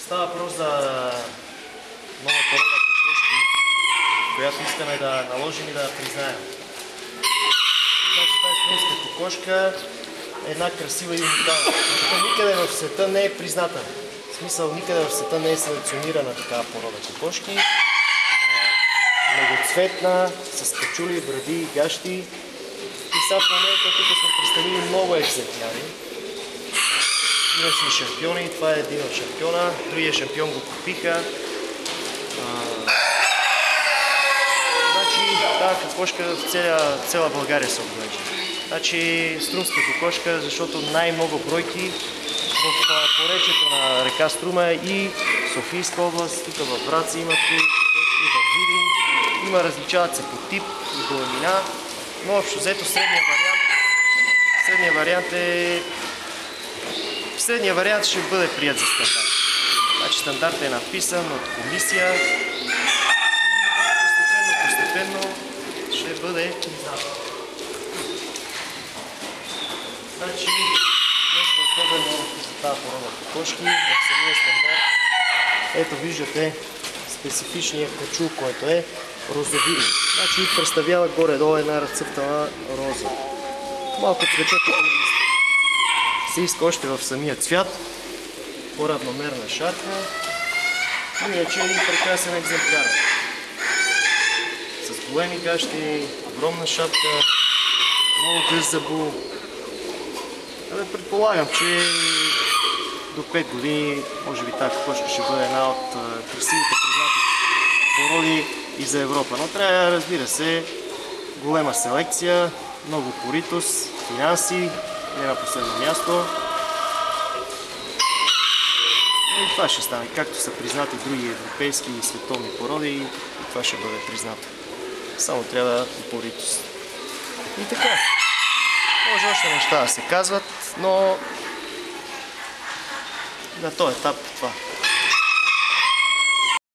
Става въпрос за нова порода кокошки, която искаме да наложим и да признаем. Значи това е струмска кокошка, една красива и уникална. Никъде в света не е призната. В смисъл, никъде в света не е селекционирана такава порода кокошки. Многоцветна, с качули, бради, гащи. И сега в момента тук сме представили много екземпляри. Имаше и шампиони, това е един от шампиона, другия шампион го купиха. Значи тази кокошка в цяла България се отглежда. Значи струмска кокошка, защото най-много бройки в поречието на река Струма и Софийска област, тук във Враца има кокошки, в Видин. Има, различават се по тип и големина, но общо взето средния вариант ще бъде прият за стандарт. Значи стандартът е написан от комисия и постепенно ще бъде признат. Значи нещо особено за тази порода кокошки в самия стандарт. Ето виждате специфичния качул, който е розовиден. Значи представява горе-долу една разцъфтана роза. Малко цветето се иска още в самия цвят, по-равномерна шарка. Иначе е един прекрасен екземпляр. С големи гащи, огромна шапка, много гъст зъбул. Предполагам, че до 5 години, може би тази кокошка ще бъде една от красивите признати породи и за Европа. Но трябва, разбира се, голема селекция, много поритост, финанси, не на последно място. И това ще стане. Както са признати други европейски и световни породи, и това ще бъде признато. Само трябва упоритост. И така. Може още неща да се казват, но на този етап това.